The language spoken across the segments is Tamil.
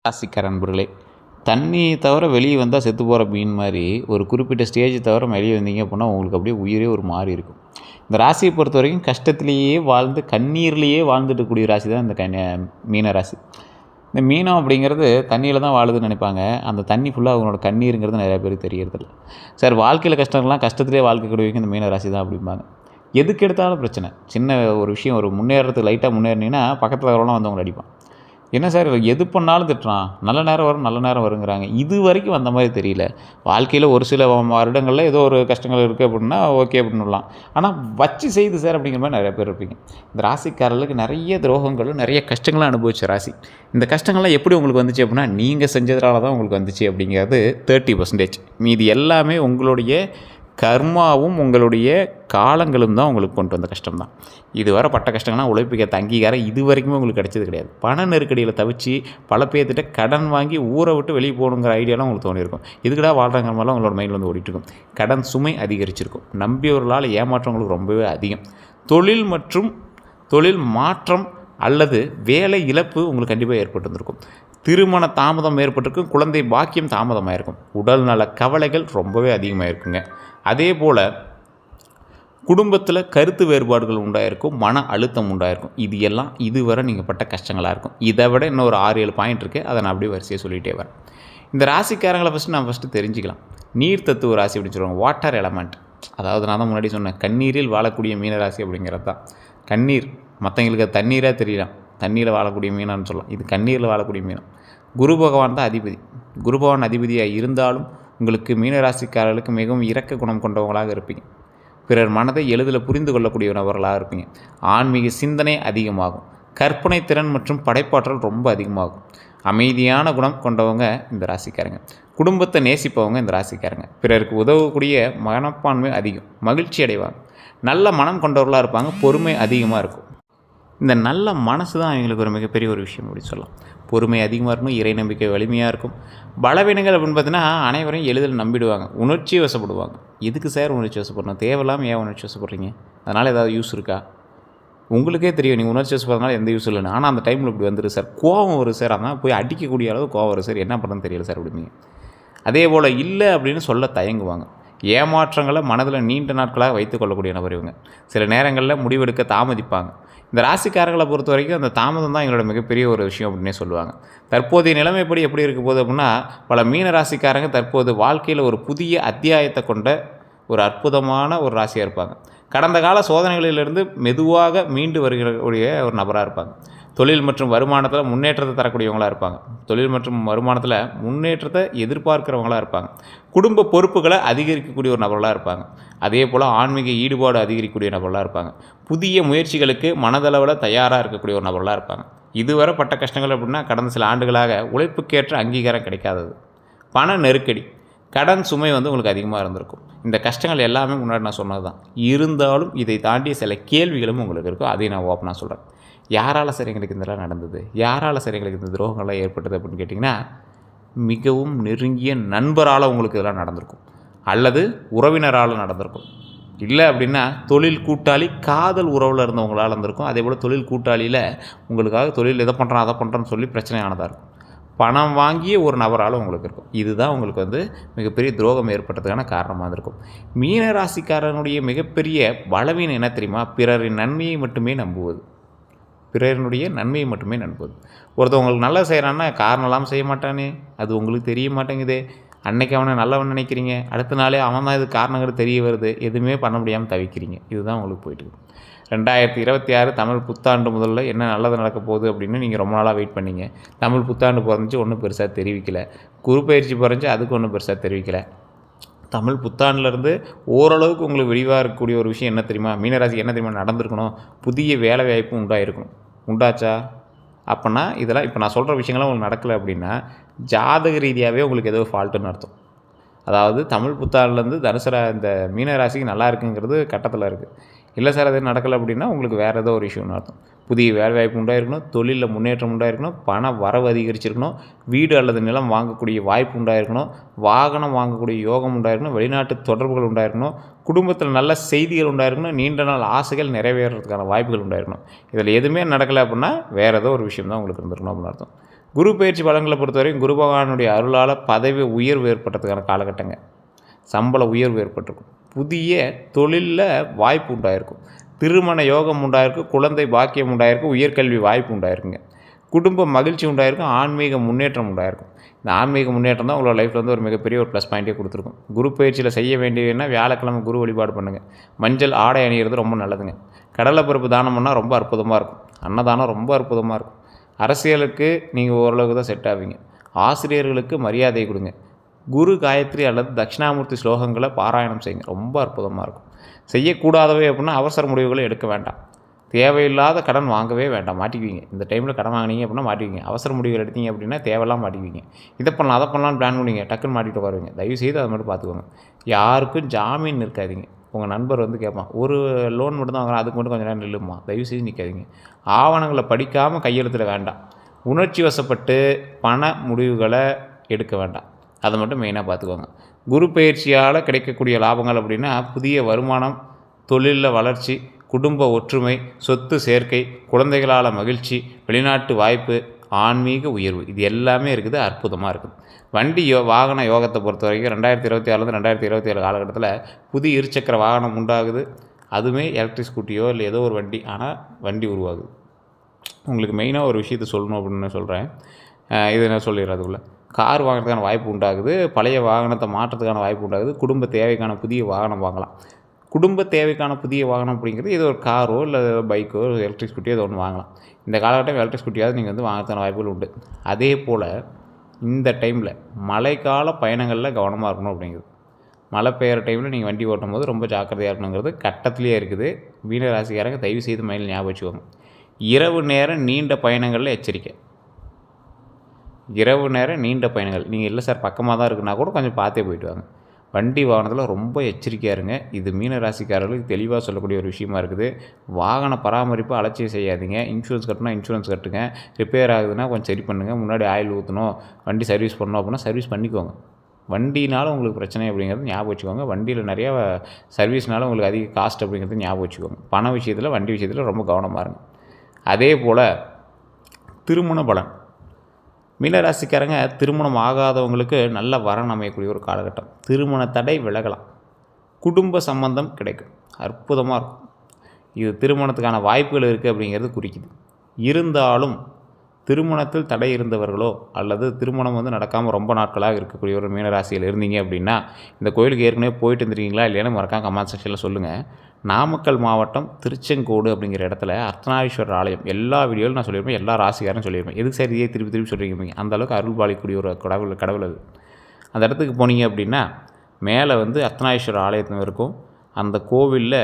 ராசிக்கார நண்பர்களே, தண்ணி தவிர வெளியே வந்தால் செத்து போகிற மீன் மாதிரி ஒரு குறிப்பிட்ட ஸ்டேஜ் தவிர வெளியே வந்தீங்க அப்படின்னா உங்களுக்கு அப்படியே உயிரே ஒரு மாறி இருக்கும். இந்த ராசியை பொறுத்த வரைக்கும் கஷ்டத்துலேயே வாழ்ந்து கண்ணீர்லேயே வாழ்ந்துட்டு கூடிய ராசி தான் இந்த மீன ராசி. இந்த மீனம் அப்படிங்கிறது தண்ணியில் தான் வாழுதுன்னு நினைப்பாங்க. அந்த தண்ணி ஃபுல்லாக அவங்களோட கண்ணீருங்கிறது நிறையா பேருக்கு தெரியறதில்ல. சார் வாழ்க்கையில் கஷ்டங்கள்லாம் கஷ்டத்துலேயே வாழ்க்கை கூடியவங்க இந்த மீன ராசி தான் அப்படிம்பாங்க. எதுக்கு எடுத்தாலும் பிரச்சனை. சின்ன ஒரு விஷயம் ஒரு முன்னேறதுக்கு லைட்டாக முன்னேறினீங்கன்னா பக்கத்தில் வரலாம் வந்து அவங்களை அடிப்பான். என்ன சார் எது பண்ணாலும் திட்டுறான், நல்ல நேரம் வரும் நல்ல நேரம் வருங்கிறாங்க. இது வரைக்கும் அந்த மாதிரி தெரியல. வாழ்க்கையில் ஒரு சில வருடங்களில் ஏதோ ஒரு கஷ்டங்கள் இருக்குது அப்படின்னா ஓகே அப்படின்னுலாம். ஆனால் வச்சு செய்து சார் அப்படிங்கிற மாதிரி நிறைய பேர் இருப்பீங்க. இந்த ராசிக்காரர்களுக்கு நிறைய துரோகங்களும் நிறைய கஷ்டங்களும் அனுபவிச்ச ராசி. இந்த கஷ்டங்கள்லாம் எப்படி உங்களுக்கு வந்துச்சு அப்படின்னா நீங்கள் செஞ்சதுனால தான் உங்களுக்கு வந்துச்சு அப்படிங்கிறது 30%. மீதி எல்லாமே உங்களுடைய கர்மாவும் உங்களுடைய காலங்களும் தான் உங்களுக்கு கொண்டு வந்த கஷ்டம் தான். இதுவரை பட்ட கஷ்டங்கள்லாம் உழைப்புக்கு அங்கீகாரம் இது வரைக்குமே உங்களுக்கு கிடைச்சது கிடையாது. பண நெருக்கடியில் தவிச்சு பல பேர்த்திட்ட கடன் வாங்கி ஊரை விட்டு வெளியே போகணுங்கிற ஐடியாலாம் உங்களுக்கு தோணியிருக்கும். இதுக்கடா வாழ்கிறாங்கிற மாதிரிலாம் உங்களோட மைண்டில் வந்து ஓடிட்டுருக்கும். கடன் சுமை அதிகரிச்சிருக்கும். நம்பியவர்களால் ஏமாற்றம் உங்களுக்கு ரொம்பவே அதிகம். தொழில் மற்றும் தொழில் மாற்றம் அல்லது வேலை இழப்பு உங்களுக்கு கண்டிப்பாக ஏற்பட்டுருக்கும். திருமண தாமதம் ஏற்பட்டிருக்கும். குழந்தை பாக்கியம் தாமதமாக இருக்கும். உடல் நல கவலைகள் ரொம்பவே அதிகமாக இருக்குங்க. அதே போல் குடும்பத்தில் கருத்து வேறுபாடுகள் உண்டாயிருக்கும். மன அழுத்தம் உண்டாயிருக்கும். இது எல்லாம் இதுவரை நீங்கள் பட்ட கஷ்டங்களாக இருக்கும். இதை விட இன்னும் ஒரு 6-7 பாயிண்ட் இருக்குது. அதை நான் அப்படியே வரிசையாக சொல்லிகிட்டே வரேன். இந்த ராசிக்காரங்களை ஃபஸ்ட்டு தெரிஞ்சுக்கலாம். நீர் தத்துவ ராசி அப்படின்னு சொல்லுவாங்க. Water element. அதாவது நான் தான் முன்னாடி சொன்னேன், கண்ணீரில் வாழக்கூடிய மீன ராசி அப்படிங்கிறது தான். கண்ணீர் மற்றவங்களுக்கு தண்ணீராக தெரியலாம், தண்ணீரில் வாழக்கூடிய மீனான்னு சொல்லலாம். இது கண்ணீரில் வாழக்கூடிய மீனம். குரு பகவான் தான் அதிபதி. குரு பகவான் அதிபதியாக இருந்தாலும் உங்களுக்கு மீனராசிக்காரர்களுக்கு மிகவும் இரக்க குணம் கொண்டவங்களாக இருப்பீங்க. பிறர் மனதை எளிதில் புரிந்து கொள்ளக்கூடிய நபர்களாக இருப்பீங்க. ஆன்மீக சிந்தனை அதிகமாகும். கற்பனை திறன் மற்றும் படைப்பாற்றல் ரொம்ப அதிகமாகும். அமைதியான குணம் கொண்டவங்க இந்த ராசிக்காரங்க. குடும்பத்தை நேசிப்பவங்க இந்த ராசிக்காரங்க. பிறருக்கு உதவக்கூடிய மனப்பான்மை அதிகம். மகிழ்ச்சி அடைவாங்க. நல்ல மனம் கொண்டவர்களாக இருப்பாங்க. பொறுமை அதிகமாக இருக்கும். இந்த நல்ல மனசு தான் அவங்களுக்கு ஒரு மிகப்பெரிய ஒரு விஷயம் அப்படி சொல்லலாம். பொறுமை அதிகமாக இருக்கும். இறை நம்பிக்கை வலிமையாக இருக்கும். பலவீனங்கள் அப்படின்னு பார்த்தீங்கன்னா அனைவரையும் எளிதில் நம்பிடுவாங்க. உணர்ச்சி வசப்படுவாங்க. எதுக்கு சார் உணர்ச்சி வசப்படணும்? தேவையில்லாமல் ஏன் உணர்ச்சி வசப்படுறீங்க? அதனால் ஏதாவது யூஸ் இருக்கா? உங்களுக்கே தெரியும் நீங்கள் உணர்ச்சி வசப்படுறதுனால எந்த யூஸ் இல்லைன்னு. ஆனால் அந்த டைமில் இப்படி வந்துடும் சார், கோவம் வரும் சார், அதனால் போய் அடிக்கக்கூடிய அளவு கோவம் வரும் சார், என்ன பண்ணுறதுன்னு தெரியல சார் அப்படிங்க. அதே போல் இல்லை அப்படின்னு சொல்ல தயங்குவாங்க. ஏமாற்றங்களை மனதில் நீண்ட நாட்களாக வைத்து கொள்ளக்கூடிய நபர் இவங்க. சில நேரங்களில் முடிவெடுக்க தாமதிப்பாங்க. இந்த ராசிக்காரர்களை பொறுத்த வரைக்கும் அந்த தாமதம் தான் எங்களோட மிகப்பெரிய ஒரு விஷயம் அப்படின்னே சொல்லுவாங்க. தற்போதைய நிலைமைப்படி எப்படி இருக்க போகுது அப்படின்னா, பல மீன ராசிக்காரங்க தற்போது வாழ்க்கையில் ஒரு புதிய அத்தியாயத்தை கொண்ட ஒரு அற்புதமான ஒரு ராசியாக இருப்பாங்க. கடந்த கால சோதனைகளிலிருந்து மெதுவாக மீண்டு வருகிறக்கூடிய ஒரு நபராக இருப்பாங்க. தொழில் மற்றும் வருமானத்தில் முன்னேற்றத்தை தரக்கூடியவங்களாக இருப்பாங்க. தொழில் மற்றும் வருமானத்தில் முன்னேற்றத்தை எதிர்பார்க்கிறவங்களாக இருப்பாங்க. குடும்ப பொறுப்புகளை அதிகரிக்கக்கூடிய ஒரு நபர்களாக இருப்பாங்க. அதே போல் ஆன்மீக ஈடுபாடு அதிகரிக்கக்கூடிய நபர்களாக இருப்பாங்க. புதிய முயற்சிகளுக்கு மனதளவில் தயாராக இருக்கக்கூடிய ஒரு நபர்களாக இருப்பாங்க. இதுவரை பட்ட கஷ்டங்கள் அப்படின்னா கடந்த சில ஆண்டுகளாக உழைப்புக்கேற்ற அங்கீகாரம் கிடைக்காதது, பண நெருக்கடி, கடன் சுமை உங்களுக்கு அதிகமாக இருந்திருக்கும். இந்த கஷ்டங்கள் எல்லாமே முன்னாடி நான் சொன்னது தான். இருந்தாலும் இதை தாண்டிய சில கேள்விகளும் உங்களுக்கு இருக்கும். அதையும் நான் ஓப்பனாக சொல்கிறேன். யாரால் சார் எங்களுக்கு இதெல்லாம் நடந்தது? யாரால் சார் எங்களுக்கு இந்த துரோகங்கள்லாம் ஏற்பட்டது அப்படின்னு கேட்டிங்கன்னா, மிகவும் நெருங்கிய நண்பரால் உங்களுக்கு இதெல்லாம் நடந்திருக்கும். அல்லது உறவினரால் நடந்திருக்கும். இல்லை அப்படின்னா தொழில் கூட்டாளி காதல் உறவில் இருந்தவங்களால் இருந்திருக்கும். அதே போல் தொழில் கூட்டாளியில் உங்களுக்காக தொழில் எதை பண்ணுறான் அதை பண்ணுறேன்னு சொல்லி பிரச்சனையானதாக இருக்கும். பணம் வாங்கிய ஒரு நபரால் உங்களுக்கு இருக்கும். இதுதான் உங்களுக்கு மிகப்பெரிய துரோகம் ஏற்பட்டதுக்கான காரணமாக இருக்கும். மீன ராசிக்காரனுடைய மிகப்பெரிய பலவீனம் என்ன தெரியுமா? பிறரின் நன்மையை மட்டுமே நம்புவது. பிறரினுடைய நன்மையை மட்டுமே நம்புவது. ஒருத்தவங்களுக்கு நல்லா செய்கிறான்னா காரணம் இல்லாமல் செய்ய மாட்டானே, அது உங்களுக்கு தெரிய மாட்டேங்குதே. அன்னைக்கு அவனை நல்லவன் நினைக்கிறீங்க, அடுத்த நாளே அவன் தான் இது காரணங்கள் தெரிய வருது. எதுவுமே பண்ண முடியாமல் தவிக்கிறீங்க. இதுதான் உங்களுக்கு போயிட்டுருக்கு. 2026 தமிழ் புத்தாண்டு முதல்ல என்ன நல்லது நடக்க போகுது அப்படின்னு நீங்கள் ரொம்ப நாளாக வெயிட் பண்ணீங்க. தமிழ் புத்தாண்டு பிறந்துச்சு, ஒன்றும் பெருசாக தெரிவிக்கலை. குரு பயிற்சி பிறந்துச்சு, அதுக்கு ஒன்றும் பெருசாக தெரிவிக்கலை. தமிழ் புத்தாண்டுலேருந்து ஓரளவுக்கு உங்களுக்கு விரிவாக இருக்கக்கூடிய ஒரு விஷயம் என்ன தெரியுமா? மீனராசிக்கு என்ன தெரியுமா நடந்திருக்கணும்? புதிய வேலை வாய்ப்பு உண்டாயிருக்கணும். உண்டாச்சா? அப்போனா இதெல்லாம் இப்போ நான் சொல்கிற விஷயங்கள்லாம் உங்களுக்கு நடக்கலை அப்படின்னா ஜாதக ரீதியாகவே உங்களுக்கு ஏதோ ஃபால்ட்டுன்னு அர்த்தம். அதாவது தமிழ் புத்தாண்டுலேருந்து இந்த மீனராசிக்கு நல்லா இருக்குங்கிறது கட்டத்தில் இருக்குது. இல்லை சார் அது நடக்கலை அப்படின்னா உங்களுக்கு வேறு ஏதோ ஒரு இஷ்யூன்னு அர்த்தம். புதிய வேலைவாய்ப்பு உண்டாயிருக்கணும், தொழிலில் முன்னேற்றம் உண்டாயிருக்கணும், பண வரவு அதிகரிச்சிருக்கணும், வீடு அல்லது நிலம் வாங்கக்கூடிய வாய்ப்பு உண்டாயிருக்கணும், வாகனம் வாங்கக்கூடிய யோகம் உண்டாயிருக்கணும், வெளிநாட்டு தொடர்புகள் உண்டாயிருக்கணும், குடும்பத்தில் நல்ல செய்திகள் உண்டாயிருக்கணும், நீண்ட நாள் ஆசைகள் நிறைவேறதுக்கான வாய்ப்புகள் உண்டாயிருக்கணும். இதில் எதுவுமே நடக்கலை அப்படின்னா வேறு ஏதோ ஒரு விஷயம் தான் உங்களுக்கு இருந்திருக்கணும் அப்படின்னு அர்த்தம். குரு பயிற்சி பலன்களை பொறுத்தவரைக்கும் குரு பகவானுடைய அருளால் பதவி உயர்வு ஏற்பட்டதுக்கான காலகட்டங்க. சம்பள உயர்வு ஏற்பட்டிருக்கும். புதிய தொழிலில் வாய்ப்பு உண்டாயிருக்கும். திருமண யோகம் உண்டாயிருக்கும். குழந்தை பாக்கியம் உண்டாயிருக்கும். உயர்கல்வி வாய்ப்பு உண்டாயிருக்குங்க. குடும்ப மகிழ்ச்சி உண்டாயிருக்கும். ஆன்மீக முன்னேற்றம் உண்டாயிருக்கும். இந்த ஆன்மீக முன்னேற்றம் தான் உங்களோட லைஃப்பில் வந்து ஒரு மிகப்பெரிய ஒரு ப்ளஸ் பாயிண்ட்டே கொடுத்துருக்கும். குரு பயிற்சியில் செய்ய வேண்டியதுன்னா வியாழக்கிழமை குரு வழிபாடு பண்ணுங்கள். மஞ்சள் ஆடை அணிகிறது ரொம்ப நல்லதுங்க. கடலைப்பருப்பு தானம் பண்ணால் ரொம்ப அற்புதமாக இருக்கும். அன்னதானம் ரொம்ப அற்புதமாக இருக்கும். அரசியலுக்கு நீங்கள் ஓரளவுக்கு தான் செட் ஆவீங்க. ஆசிரியர்களுக்கு மரியாதை கொடுங்க. குரு காயத்ரி அல்லது தட்சிணாமூர்த்தி ஸ்லோகங்களை பாராயணம் செய்யுங்க. ரொம்ப அற்புதமாக இருக்கும். செய்யக்கூடாதவை அப்படின்னா அவசர முடிவுகளை எடுக்க வேண்டாம். தேவையில்லாத கடன் வாங்கவே வேண்டாம், மாட்டிக்குவீங்க. இந்த டைமில் கடன் வாங்கினீங்க அப்படின்னா மாட்டிக்குவீங்க. அவசர முடிவுகள் எடுத்தீங்க அப்படின்னா தேவையெல்லாம் மாட்டிக்குவீங்க. இதை பண்ணலாம் அதை பண்ணலான்னு பிளான் பண்ணுவீங்க, டக்குன்னு மாட்டிட்டு வருவீங்க. தயவுசெய்து அதை மட்டும் பார்த்துக்கோங்க. யாருக்கும் ஜாமீன் இருக்காதீங்க. உங்கள் நண்பர் வந்து கேட்பான், ஒரு லோன் மட்டும் தான் வாங்குறேன், அதுக்கு மட்டும் கொஞ்சம் நேரம் நில்லுமா, தயவுசெய்து நிற்காதீங்க. ஆவணங்களை படிக்காமல் கையெழுத்தில் வேண்டாம். உணர்ச்சி வசப்பட்டு பண முடிவுகளை எடுக்க வேண்டாம். அதை மட்டும் மெயினாக பார்த்துக்கோங்க. குரு பயிற்சியால் கிடைக்கக்கூடிய லாபங்கள் அப்படின்னா புதிய வருமானம், தொழிலில் வளர்ச்சி, குடும்ப ஒற்றுமை, சொத்து சேர்க்கை, குழந்தைகளால் மகிழ்ச்சி, வெளிநாட்டு வாய்ப்பு, ஆன்மீக உயர்வு, இது எல்லாமே இருக்குது. அற்புதமாக இருக்குது. வண்டி வாகன யோகத்தை பொறுத்த வரைக்கும் 2026 2027 காலகட்டத்தில் புதிய இருசக்கர வாகனம் உண்டாகுது. அதுவுமே எலக்ட்ரிக் ஸ்கூட்டியோ இல்லை ஏதோ ஒரு வண்டி, ஆனால் வண்டி உருவாகுது. உங்களுக்கு மெயினாக ஒரு விஷயத்தை சொல்லணும் அப்படின்னு சொல்கிறேன். இது நான் சொல்லிடுறேன். அதுக்குள்ளே கார் வாங்குறதுக்கான வாய்ப்பு உண்டாகுது. பழைய வாகனத்தை மாற்றுறதுக்கான வாய்ப்பு உண்டாகுது. குடும்ப தேவைக்கான புதிய வாகனம் வாங்கலாம். குடும்ப தேவைக்கான புதிய வாகனம் அப்படிங்கிறது ஏதோ ஒரு காரோ இல்லை பைக்கோ எலக்ட்ரிக் ஸ்கூட்டியோ ஏதோ ஒன்று வாங்கலாம். இந்த காலகட்டம் எலக்ட்ரிக் ஸ்கூட்டியாவது நீங்கள் வந்து வாங்குறதுக்கான வாய்ப்புகள் உண்டு. அதே போல் இந்த டைமில் மழைக்கால பயணங்களில் கவனமாக இருக்கணும் அப்படிங்கிறது. மழை பெய்கிற டைமில் நீங்கள் வண்டி ஓட்டும் போது ரொம்ப ஜாக்கிரதையாக இருக்கணுங்கிறது கட்டத்துலேயே இருக்குது. மீன ராசிக்காரங்க தயவு செய்து மைண்டில் ஞாபகம் வச்சுக்கோங்க. இரவு நேரம் நீண்ட பயணங்களில் எச்சரிக்கை. இரவு நேரம் நீண்ட பயணங்கள் நீங்கள் இல்லை சார் பக்கமாக தான் இருக்குன்னா கூட கொஞ்சம் பார்த்தே போயிட்டு வாங்க. வண்டி வாகனத்தில் ரொம்ப எச்சரிக்கையாக இருங்க. இது மீன ராசிக்காரர்களுக்கு தெளிவாக சொல்லக்கூடிய ஒரு விஷயமா இருக்குது. வாகன பராமரிப்பு அலட்சியம் செய்யாதீங்க. இன்சூரன்ஸ் கட்டினா இன்சூரன்ஸ் கட்டுங்க. ரிப்பேர் ஆகுதுன்னா கொஞ்சம் சரி பண்ணுங்கள். முன்னாடி ஆயில் ஊற்றணும், வண்டி சர்வீஸ் பண்ணணும் அப்படின்னா சர்வீஸ் பண்ணிக்கோங்க. வண்டினாலும் உங்களுக்கு பிரச்சனை அப்படிங்கிறது ஞாபகம் வச்சுக்கோங்க. வண்டியில் நிறையா சர்வீஸ்னாலும் உங்களுக்கு அதிக காஸ்ட் அப்படிங்கிறது ஞாபகம் வச்சுக்கோங்க. பண விஷயத்தில், வண்டி விஷயத்தில் ரொம்ப கவனமாக இருங்க. அதே போல் திருமண பலன். மீனராசிக்காரங்க திருமணம் ஆகாதவங்களுக்கு நல்ல வரன் அமையக்கூடிய ஒரு காலகட்டம். திருமண தடை விலகலாம். குடும்ப சம்பந்தம் கிடைக்கும். அற்புதமாக இருக்கும். இது திருமணத்துக்கான வாய்ப்புகள் இருக்குது அப்படிங்கிறது குறிக்குது. இருந்தாலும் திருமணத்தில் தடை இருந்தவர்களோ அல்லது திருமணம் வந்து நடக்காமல் ரொம்ப நாட்களாக இருக்கக்கூடிய ஒரு மீனராசியில் இருந்தீங்க அப்படின்னா இந்த கோயிலுக்கு ஏற்கனவே போயிட்டு வந்துருக்கீங்களா இல்லையானு மறக்காம கமெண்ட் செக்ஷனில் சொல்லுங்கள். நாமக்கல் மாவட்டம் திருச்செங்கோடு அப்படிங்கிற இடத்துல அர்த்தநாரீஸ்வரர் ஆலயம் எல்லா வீடியோவில் நான் சொல்லியிருப்பேன், எல்லா ராசிக்காரும் சொல்லியிருப்பேன். எதுக்கு சார் இதே திருப்பி திருப்பி சொல்கிறீங்க? அந்தளவுக்கு அருள் பாலிக்கக்கூடிய ஒரு கடவுள் அது. அந்த இடத்துக்கு போனீங்க அப்படின்னா மேலே வந்து அர்த்தநாரீஸ்வரர் ஆலயத்தில் இருக்கும். அந்த கோவிலில்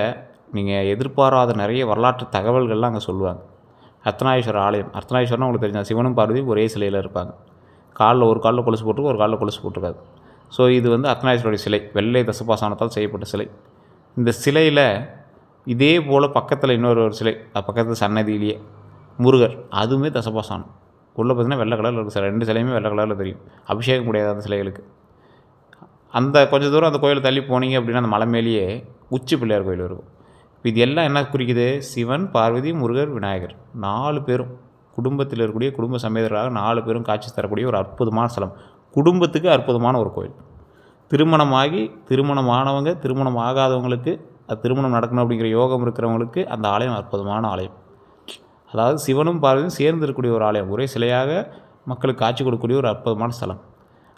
நீங்கள் எதிர்பாராத நிறைய வரலாற்று தகவல்கள்லாம் அங்கே சொல்லுவாங்க. அர்த்தநாரீஸ்வரர் ஆலயம். அர்த்தநாரீஸ்வரர்னா உங்களுக்கு தெரிஞ்சா சிவனும் பார்வதியும் ஒரே சிலையில் இருப்பாங்க. ஒரு காலில் கொலுசு போட்டிருக்கும், ஒரு காலில் கொலுசு போட்டிருக்காது. ஸோ இது வந்து அர்த்தநாரீஸ்வரருடைய சிலை. வெள்ளை தசபாசானத்தால் செய்யப்பட்ட சிலை. இந்த சிலையில் இதே போல் பக்கத்தில் இன்னொரு சிலை, பக்கத்தில் சன்னதியிலேயே முருகர், அதுவுமே தசபாசானம். உள்ளே பார்த்தீங்கன்னா வெள்ளை கலரில் இருக்குது சார். 2 சிலையுமே வெள்ளை கலரில் தெரியும். அபிஷேகம் முடியாது அந்த சிலைகளுக்கு. அந்த கொஞ்சம் தூரம் அந்த கோயிலை தள்ளி போனீங்க அப்படின்னா அந்த மலை மேலேயே உச்சி பிள்ளையார் கோயில் இருக்கும். இது எல்லாம் என்ன குறிக்குது? சிவன், பார்வதி, முருகர், விநாயகர் 4 பேரும் குடும்பத்தில் இருக்கக்கூடிய குடும்ப சமேதராக 4 பேரும் காட்சி தரக்கூடிய ஒரு அற்புதமான ஸ்தலம். குடும்பத்துக்கு அற்புதமான ஒரு கோயில். திருமணமாகி திருமணமானவங்க, திருமணம் ஆகாதவங்களுக்கு, அது திருமணம் நடக்கணும் அப்படிங்கிற யோகம் இருக்கிறவங்களுக்கு அந்த ஆலயம் அற்புதமான ஆலயம். அதாவது சிவனும் பார்வதியும் சேர்ந்து இருக்கக்கூடிய ஒரு ஆலயம். ஒரே சிலையாக மக்களுக்கு காட்சி கொடுக்கக்கூடிய ஒரு அற்புதமான ஸ்தலம்.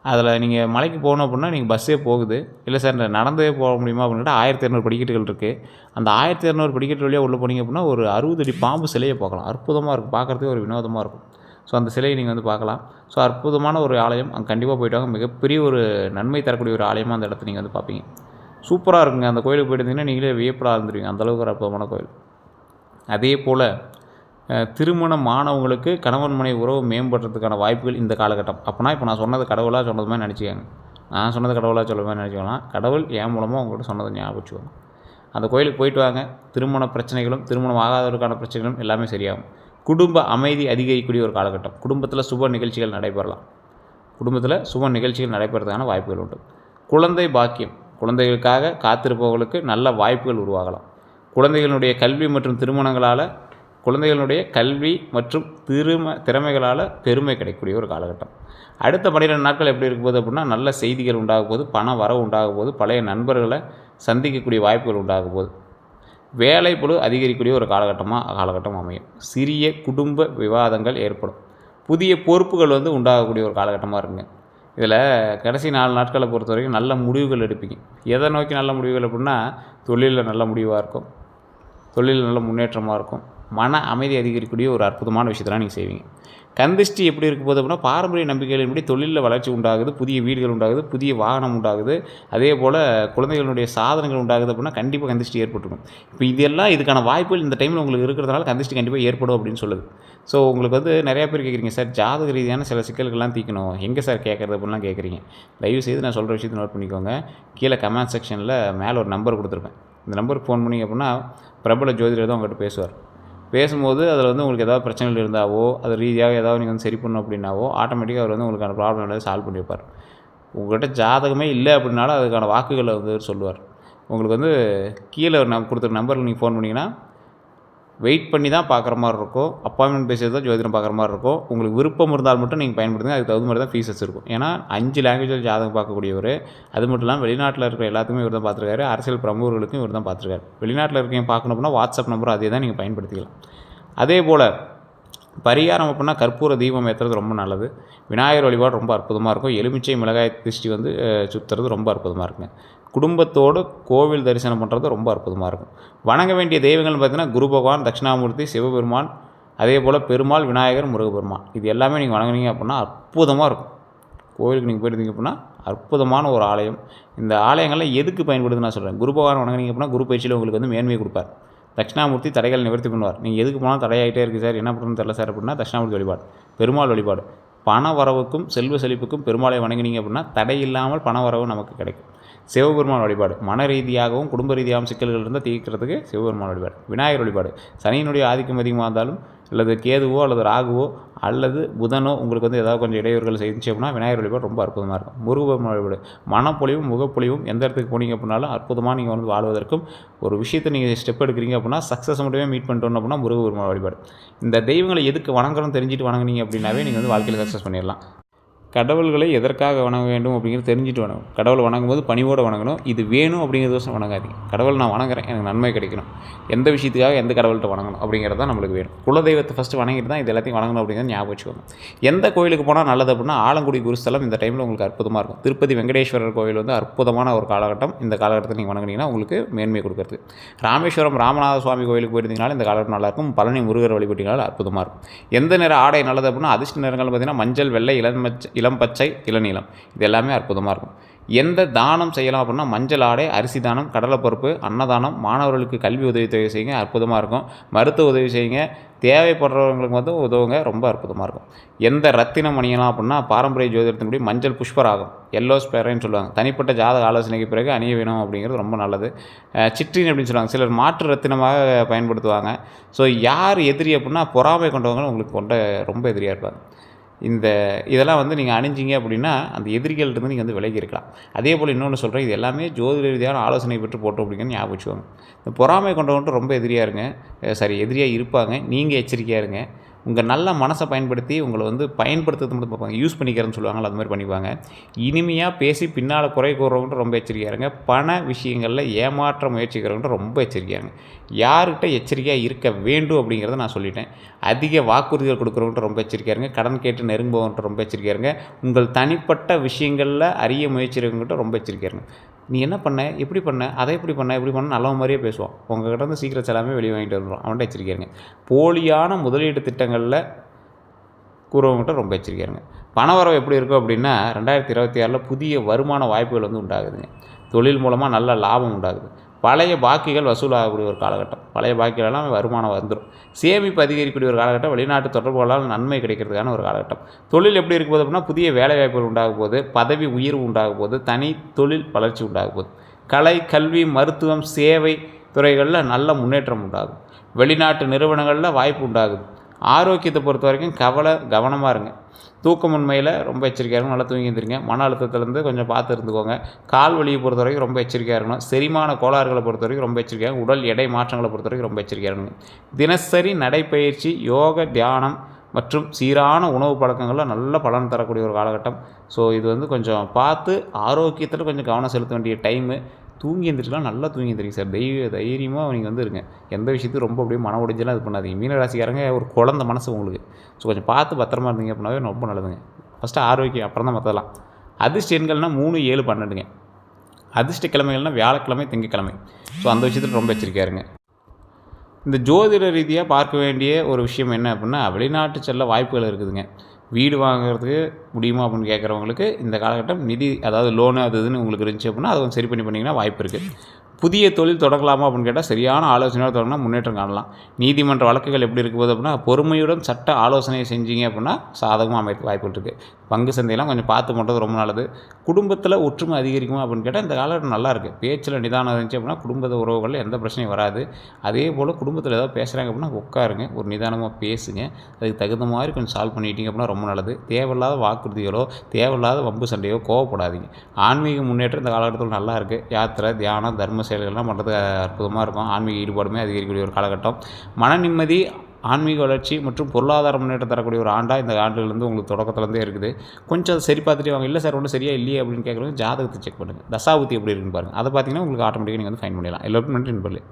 அதில் நீங்கள் மலைக்கு போகணும் அப்படின்னா நீங்கள் பஸ்ஸே போகுது. இல்லை சார் நடந்தே போக முடியுமா அப்படின்னா 1200 படிக்கட்டுகள் இருக்குது. அந்த 1200 படிக்கட்டு வழியாக உள்ளே போனீங்க அப்படின்னா ஒரு 60 அடி பாம்பு சிலையை பார்க்கலாம். அற்புதமாக இருக்கும். பார்க்குறதுக்கு ஒரு வினோதமாக இருக்கும். ஸோ அந்த சிலையை நீங்கள் வந்து பார்க்கலாம். ஸோ அற்புதமான ஒரு ஆலயம். அங்கே கண்டிப்பாக போய்ட்டு வாங்க. மிகப்பெரிய ஒரு நன்மை தரக்கூடிய ஒரு ஆலயமாக அந்த இடத்த நீங்கள் வந்து பார்ப்பீங்க. சூப்பராக இருக்குங்க. அந்த கோயிலுக்கு போய்ட்டு இருந்தீங்கன்னா நீங்களே வியப்படாக இருந்துருவீங்க. அந்தளவுக்கு ஒரு அற்புதமான கோயில். அதே போல் திருமணமானவங்களுக்கு கணவன் மனைவி உறவு மேம்படுறதுக்கான வாய்ப்புகள் இந்த காலகட்டம். அப்போனா இப்போ நான் சொன்னது கடவுளாக சொன்னது மாதிரி நினச்சிக்கோங்க. நான் சொன்னது கடவுளாக சொல்ல மாதிரி நினச்சிக்கலாம். கடவுள் என் மூலமாக உங்கள்கிட்ட சொன்னதை ஞாபகம் வச்சுக்கோங்க. அந்த கோயிலுக்கு போயிட்டு வாங்க. திருமண பிரச்சனைகளும் திருமணம் ஆகாதவருக்கான பிரச்சனைகளும் எல்லாமே சரியாகும். குடும்ப அமைதி அதிகரிக்கக்கூடிய ஒரு காலகட்டம். குடும்பத்தில் சுப நிகழ்ச்சிகள் நடைபெறலாம். குடும்பத்தில் சுப நிகழ்ச்சிகள் நடைபெறதுக்கான வாய்ப்புகள் உண்டு. குழந்தை பாக்கியம். குழந்தைகளுக்காக காத்திருப்பவர்களுக்கு நல்ல வாய்ப்புகள் உருவாகலாம். குழந்தைகளுடைய கல்வி மற்றும் திருமணங்களால் குழந்தைகளுடைய கல்வி மற்றும் திறமைகளால் பெருமை கிடைக்கக்கூடிய ஒரு காலகட்டம். அடுத்த 12 நாட்கள் எப்படி இருக்கும்போது அப்படின்னா, நல்ல செய்திகள் உண்டாக போது, பண வரவு உண்டாக போது, பழைய நண்பர்களை சந்திக்கக்கூடிய வாய்ப்புகள் உண்டாக போது, வேலை பளு அதிகரிக்கக்கூடிய ஒரு காலகட்டம் அமையும். சிறிய குடும்ப விவாதங்கள் ஏற்படும். புதிய பொறுப்புகள் உண்டாகக்கூடிய ஒரு காலகட்டமாக இருக்குங்க. இதில் கடைசி 4 நாட்களை பொறுத்த வரைக்கும் நல்ல முடிவுகள் எடுப்பீங்க. எதை நோக்கி நல்ல முடிவுகள் அப்படின்னா, தொழிலில் நல்ல முடிவாக இருக்கும், தொழிலில் நல்ல முன்னேற்றமாக இருக்கும், மன அமைதி அதிகரிக்கக்கூடிய ஒரு அற்புதமான விஷயத்தெல்லாம் நீங்கள் செய்வீங்க. கந்திஷ்டி எப்படி இருக்க போது அப்படின்னா, பாரம்பரிய நம்பிக்கைகளின்படி தொழிலில் வளர்ச்சி உண்டாகுது, புதிய வீடுகள் உண்டாகுது, புதிய வாகனம் உண்டாகுது, அதே போல் குழந்தைகளுடைய சாதனைகள் உண்டாகுது அப்படின்னா கண்டிப்பாக கந்திஷ்டி ஏற்பட்டுருக்கும். இப்போ இதெல்லாம் இதுக்கான வாய்ப்புகள் இந்த டைமில் உங்களுக்கு இருக்கிறதுனால கந்திஷ்டி கண்டிப்பாக ஏற்படும் அப்படின்னு சொல்லுது. ஸோ உங்களுக்கு நிறையா பேர் கேட்குறீங்க, சார் ஜாதக ரீதியான சில சிக்கல்கள்லாம் தீர்க்கணும், எங்கே சார் கேட்குறது அப்படின்லாம் கேட்குறீங்க. தயவுசெய்து நான் சொல்கிற விஷயத்தை நோட் பண்ணிக்கோங்க. கீழே கமெண்ட் செக்ஷனில் மேலே ஒரு நம்பர் கொடுத்துருப்பேன். இந்த நம்பருக்கு ஃபோன் பண்ணிங்க அப்படின்னா பிரபல ஜோதிடர் தான் உங்கள்கிட்ட பேசுவார். பேசும்போது அதில் உங்களுக்கு ஏதாவது பிரச்சனைகள் இருந்தாவோ, அது ரீதியாக ஏதாவது நீங்கள் சரி பண்ணணும் அப்படின்னாவோ, ஆட்டோமேட்டிக்காக அவர் உங்களுக்கான ப்ராப்ளம் ஏதாவது சால்வ் பண்ணி வைப்பார். உங்கள்கிட்ட ஜாதகமே இல்லை அப்படின்னாலும் அதுக்கான வாக்குகளை சொல்லுவார். உங்களுக்கு கீழே நான் கொடுத்துருக்க நம்பருக்கு நீங்கள் ஃபோன் பண்ணிங்கன்னா வெயிட் பண்ணி தான் பார்க்குற மாதிரி இருக்கும், அப்பாயின்மெண்ட் பேசுறது தான் ஜோதிடம் பார்க்குற மாதிரி இருக்கும். உங்களுக்கு விருப்பம் இருந்தால் மட்டும் நீங்கள் பயன்படுத்துங்க. அதுக்கு தகுந்த மாதிரி தான் ஃபீஸஸ் இருக்கும். ஏன்னா 5 லாங்குவேஜில் ஜாதகம் பார்க்கக்கூடியவர். அது மட்டும் இல்லாமல் வெளிநாட்டில் இருக்கிற எல்லாத்துக்குமே இவர் தான் பார்த்துருக்காரு. அரசியல் பிரமுகர்களுக்கும் இவர் தான் பார்த்துருக்காரு. வெளிநாட்டில் இருக்கீங்க பார்க்கணும் அப்படின்னா வாட்ஸ்அப் நம்பர் அதே தான் நீங்கள் பயன்படுத்திக்கலாம். அதே போல் பரிகாரம் அப்படின்னா கற்பூர தீபம் ஏற்றுறது ரொம்ப நல்லது. விநாயகர் வழிபாடு ரொம்ப அற்புதமாக இருக்கும். எலுமிச்சை மிளகாய் திருஷ்டி சுற்றுறது ரொம்ப அற்புதமாக இருக்குங்க. குடும்பத்தோடு கோவில் தரிசனம் பண்ணுறது ரொம்ப அற்புதமாக இருக்கும். வணங்க வேண்டிய தெய்வங்கள்னு பார்த்திங்கன்னா குரு பகவான், தட்சிணாமூர்த்தி, சிவபெருமான், அதே போல் பெருமாள், விநாயகர், முருகப்பெருமான், இது எல்லாமே நீங்கள் வணங்குனீங்க அப்படின்னா அற்புதமாக இருக்கும். கோவிலுக்கு நீங்கள் போயிருந்தீங்க அப்படின்னா அற்புதமான ஒரு ஆலயம். இந்த ஆலயங்கள்லாம் எதுக்கு பயன்படுதுன்னு நான் சொல்கிறேன். குரு பகவான் வணங்குனீங்க அப்படின்னா குரு பயிற்சியில் உங்களுக்கு மேன்மையை கொடுப்பார். தட்சிணாமூர்த்தி தடைகள் நிவர்த்தி பண்ணுவார். நீங்கள் எதுக்கு போனாலும் தடையாகிட்டே இருக்குது சார், என்ன பண்ணுறதுன்னு தெரியல சார் அப்படின்னா தட்சிணாமூர்த்தி வழிபாடு, பெருமாள் வழிபாடு. பண வரவுக்கும் செல்வ செழிப்புக்கும் பெருமாளை வணங்கினீங்க அப்படின்னா தடை இல்லாமல் பண வரவு நமக்கு கிடைக்கும். சிவபெருமான் வழிபாடு, மன ரீதியாகவும் குடும்ப ரீதியாகவும் சிக்கல்கள் இருந்தால் தீர்க்கிறதுக்கு சிவபெருமான் வழிபாடு. விநாயகர் வழிபாடு, சனியினுடைய ஆதிக்கம் அதிகமாக இருந்தாலும் அல்லது கேதுவோ அல்லது ராகுவோ அல்லது புதனோ உங்களுக்கு ஏதாவது கொஞ்சம் இடையூறுகள் செஞ்சு அப்படின்னா விநாயகர் வழிபாடு ரொம்ப அற்புதமாக இருக்கும். முருகபெருமான் வழிபாடு, மனப்பொழிவும் முகப்பொழிவும் எந்த இடத்துக்கு போனீங்க அப்படின்னாலும் அற்புதமாக நீங்கள் வாழ்வதற்கும் ஒரு விஷயத்தை நீங்கள் ஸ்டெப் எடுக்கிறீங்க அப்படின்னா சக்ஸஸ் மட்டுமே மீட் பண்ணிட்டோம் அப்படின்னா முருகபெருமான் வழிபாடு. இந்த தெய்வங்களை எதுக்கு வணங்குறோம் தெரிஞ்சுட்டு வணங்குனீங்க அப்படின்னாவே நீங்கள் வாழ்க்கையில் சக்ஸஸ் பண்ணிடலாம். கடவுள்களை எதற்காக வணங்க வேண்டும் அப்படிங்கிறது தெரிஞ்சுட்டு வணங்கணும். கடவுளை வணங்கும் போது பணிவோடு வணங்கணும். இது வேணும் அப்படிங்கிறதோசம் வணங்காதீங்க. கடவுள் நான் வணங்குறேன், எனக்கு நன்மை கிடைக்கணும், எந்த விஷயத்துக்காக எந்த கடவுள்கிட்ட வணங்கணும் அப்படிங்கிறது தான் நம்மளுக்கு வேணும். குலதெய்வத்தை ஃபஸ்ட்டு வணங்கிட்டு தான் இது எல்லாத்தையும் வணங்கணும் அப்படிங்கிறத ஞாபகம் வச்சுக்கோங்க. எந்த கோயிலுக்கு போனால் நல்லது அப்படின்னா ஆலங்குடி குருஸ்தலம் இந்த டைமில் உங்களுக்கு அற்புதமாக இருக்கும். திருப்பதி வெங்கடேஸ்வரர் கோவில் அற்புதமான ஒரு காலகட்டம். இந்த காலகட்டத்தில் நீங்கள் வணங்கினீங்கன்னா உங்களுக்கு மேன்மை கொடுக்குறது. ராமேஸ்வரம் ராமநாத சுவாமி கோயிலுக்கு போயிருந்தீங்கனாலும் இந்த காலகட்டம் நல்லாயிருக்கும். பழனி முருகர் வழிபட்டீங்கனாலும் அற்புதமாக இருக்கும். எந்த நிற ஆடை நல்லது அப்படின்னா அதிர்ஷ்ட நிறங்கள் பார்த்திங்கன்னா மஞ்சள், வெள்ளை, இளம் பச்சை, இளநீலம், இது எல்லாமே அற்புதமாக இருக்கும். எந்த தானம் செய்யலாம் அப்படின்னா மஞ்சள் ஆடை, அரிசி தானம், கடலைப்பருப்பு, அன்னதானம், மாணவர்களுக்கு கல்வி உதவி செய்யுங்க, அற்புதமாக இருக்கும். மருத்துவ உதவி செய்யுங்க, தேவைப்படுறவங்களுக்கு உதவுங்க, ரொம்ப அற்புதமாக இருக்கும். எந்த ரத்தினம் அணியலாம் அப்படின்னா பாரம்பரிய ஜோதிடத்தின்படி மஞ்சள் புஷ்பராகம், எல்லோ ஸ்பெரைன்னு சொல்லுவாங்க. தனிப்பட்ட ஜாதக ஆலோசனைக்கு பிறகு அணிய வேணும் அப்படிங்கிறது ரொம்ப நல்லது. சிற்றின் அப்படின்னு சொல்லுவாங்க, சிலர் மாற்று ரத்தினமாக பயன்படுத்துவாங்க. ஸோ யார் எதிரி அப்படின்னா பொறாமை கொண்டவங்க உங்களுக்கு ரொம்ப எதிரியாக இருப்பாங்க. இதெல்லாம் நீங்கள் அணிஞ்சிங்க அப்படின்னா அந்த எதிரிகள்கிட்ட நீங்கள் விலகி இருக்கலாம். அதே போல் இன்னொன்று சொல்கிறேன், இது எல்லாமே ஜோதிட ரீதியான ஆலோசனை பெற்று போட்டோம் அப்படிங்கிறது ஞாபகம் வச்சுக்கோங்க. இந்த பொறாமை கொண்டவன்ட்டு ரொம்ப எதிரியாக இருங்க, எதிரியாக இருப்பாங்க. நீங்கள் எச்சரிக்கையாக இருங்க. உங்கள் நல்ல மனசை பயன்படுத்தி உங்களை பயன்படுத்துறது மட்டும் பார்ப்பாங்க. யூஸ் பண்ணிக்கிறேன்னு சொல்லுவாங்களா, அது மாதிரி பண்ணிப்பாங்க. இனிமையாக பேசி பின்னால் குறை கூறுறவங்க ரொம்ப எச்சரிக்கையாக இருங்க. பண விஷயங்களில் ஏமாற்ற முயற்சிக்கிறவங்க ரொம்ப எச்சரிக்கையாக இருங்க. யார்கிட்ட எச்சரிக்கையாக இருக்க வேண்டும் அப்படிங்கிறத நான் சொல்லிட்டேன். அதிக வாக்குறுதிகள் கொடுக்குறவங்கள்ட்ட ரொம்ப எச்சரிக்கையாக இருங்க. கடன் கேட்டு நெருங்குபவன்கிட்ட ரொம்ப எச்சரிக்கையாக இருங்க. உங்கள் தனிப்பட்ட விஷயங்களில் அறிய முயற்சிக்கிறவங்ககிட்ட ரொம்ப எச்சரிக்கையாக இருங்க. நீ என்ன பண்ண, எப்படி பண்ண, அதை எப்படி பண்ண நல்ல மாதிரியே பேசுவான். உங்கள்கிட்ட சீக்கிரட்ஸ் எல்லாமே வெளியே வாங்கிட்டு வந்துடும். அவன்கிட்ட எச்சரிக்கையாக இருங்க. போலியான முதலீட்டு திட்டங்களில் கூறவங்ககிட்ட ரொம்ப எச்சரிக்கையாக இருங்க. பணவரவு எப்படி இருக்கும் அப்படின்னா 2026 புதிய வருமான வாய்ப்புகள் உண்டாகுதுங்க. தொழில் மூலமாக நல்ல லாபம் உண்டாகுது. பழைய பாக்கிகள் வசூலாகக்கூடிய ஒரு காலகட்டம். பழைய பாக்கிகளெல்லாம் வருமானம் வந்துடும். சேமிப்பு அதிகரிக்கக்கூடிய ஒரு காலகட்டம். வெளிநாட்டு தொடர்புகளால் நன்மை கிடைக்கிறதுக்கான ஒரு காலகட்டம். தொழில் எப்படி இருக்கும்போது அப்படின்னா புதிய வேலைவாய்ப்புகள் உண்டாகும் போது, பதவி உயர்வு உண்டாகும் போது, தனி தொழில் வளர்ச்சி உண்டாகும் போது, கலை, கல்வி, மருத்துவம், சேவை துறைகளில் நல்ல முன்னேற்றம் உண்டாகும். வெளிநாட்டு நிறுவனங்களில் வாய்ப்பு உண்டாகுது. ஆரோக்கியத்தை பொறுத்த வரைக்கும் கவனமாக இருங்க. தூக்கமின்மையில் ரொம்ப எச்சரிக்கையாக இருக்கணும். நல்லா தூங்கி எழுந்திரிங்க. மன அழுத்தத்துலேருந்து கொஞ்சம் பார்த்து இருந்துக்கோங்க. கால் வலியை பொறுத்த வரைக்கும் ரொம்ப எச்சரிக்கையாக இருக்கணும். செரிமான கோளாறுகளை பொறுத்த வரைக்கும் ரொம்ப எச்சரிக்கையாக, உடல் எடை மாற்றங்களை பொறுத்த வரைக்கும் ரொம்ப எச்சரிக்கையாக இருக்கணும். தினசரி நடைப்பயிற்சி, யோக, தியானம் மற்றும் சீரான உணவு பழக்கங்களில் நல்ல பலன் தரக்கூடிய ஒரு காலகட்டம். ஸோ இது வந்து கொஞ்சம் பார்த்து ஆரோக்கியத்தில் கொஞ்சம் கவனம் செலுத்த வேண்டிய டைமு. தூங்கி எழுந்திரிக்கலாம், நல்லா தூங்கி எழுந்திரிங்க சார். தைரியமாக நீங்கள் வந்து இருங்க. எந்த விஷயத்தையும் ரொம்ப அப்படியே மன உடைஞ்செல்லாம் இது பண்ணாதீங்க. மீனராசிக்காரங்க ஒரு குழந்த மனசு உங்களுக்கு. ஸோ கொஞ்சம் பார்த்து பத்திரமா இருந்தீங்க அப்படின்னாவே ரொம்ப நல்லதுங்க. ஃபஸ்ட்டு ஆரோக்கியம், அப்புறம் தான் மற்றதெல்லாம். அதிர்ஷ்ட எண்கள்னால் 3, 7, 12ங்க. அதிர்ஷ்ட கிழமைகள்னால் வியாழக்கிழமை, திங்கக்கிழமை. ஸோ அந்த விஷயத்தில் ரொம்ப எச்சரிக்கையாக இருங்க. இந்த ஜோதிட ரீதியாக பார்க்க வேண்டிய ஒரு விஷயம் என்ன அப்படின்னா, வெளிநாட்டு செல்ல வாய்ப்புகள் இருக்குதுங்க. வீடு வாங்குறதுக்கு முடியுமா அப்படின்னு கேட்குறவங்களுக்கு இந்த காலகட்டம் நிதி, அதாவது லோனு அது இதுன்னு உங்களுக்கு இருந்துச்சு அப்படின்னா அதை கொஞ்சம் சரி பண்ணிங்கன்னா வாய்ப்பு இருக்குது. புதிய தொழில் தொடங்கலாமா அப்படின்னு கேட்டால் சரியான ஆலோசனையோடு தொடங்கினா முன்னேற்றம் காணலாம். நீதிமன்ற வழக்குகள் எப்படி இருக்கும்போது அப்படின்னா பொறுமையுடன் சட்ட ஆலோசனை செஞ்சீங்க அப்படின்னா சாதகமாக அமைக்க வாய்ப்புகள் இருக்குது. பங்கு சந்தையெல்லாம் கொஞ்சம் பார்த்து பண்ணுறது ரொம்ப நல்லது. குடும்பத்தில் ஒற்றுமை அதிகரிக்குமா அப்படின்னு கேட்டால் இந்த காலகட்டம் நல்லாயிருக்கு. பேச்சில் நிதானம் இருந்துச்சு அப்படின்னா குடும்ப உறவுகளில் எந்த பிரச்சனையும் வராது. அதே போல் குடும்பத்தில் ஏதாவது பேசுகிறாங்க அப்படின்னா உட்காருங்க, ஒரு நிதானமாக பேசுங்க. அதுக்கு தகுந்த மாதிரி கொஞ்சம் சால்வ் பண்ணிட்டீங்க அப்படின்னா ரொம்ப நல்லது. தேவையில்லாத வாக்குறுதிகளோ தேவையில்லாத வம்பு சண்டையோ கோவப்படாதீங்க. ஆன்மீக முன்னேற்றம் இந்த காலகட்டத்தில் நல்லா இருக்குது. யாத்திரை, தியானம், தர்ம செயல்கள்லாம் பண்ணுறது அற்புதமாக இருக்கும். ஆன்மீக ஈடுபாடுமே அதிகரிக்கக்கூடிய ஒரு காலகட்டம். மன நிம்மதி, ஆன்மீக வளர்ச்சி மற்றும் பொருளாதார முன்னேற்றம் தரக்கூடிய ஒரு ஆண்டாக இந்த ஆண்டுலேருந்து உங்களுக்கு தொடக்கத்துலேருந்தே இருக்குது. கொஞ்சம் அதை சரி பார்த்துட்டு வாங்க. இல்லை சார் ஒன்றும் சரியாக இல்லையே அப்படின்னு கேட்குறவங்க ஜாதகத்தை செக் பண்ணுங்கள். தசாபுத்தி எப்படி இருக்குன்னு பாருங்கள். அதை பார்த்தீங்கன்னா உங்களுக்கு ஆட்டோமேட்டிக்காக நீங்கள் வந்து ஃபைன் பண்ணிடலாம். எல்லோருக்கும் நன்றி நண்பர்களே.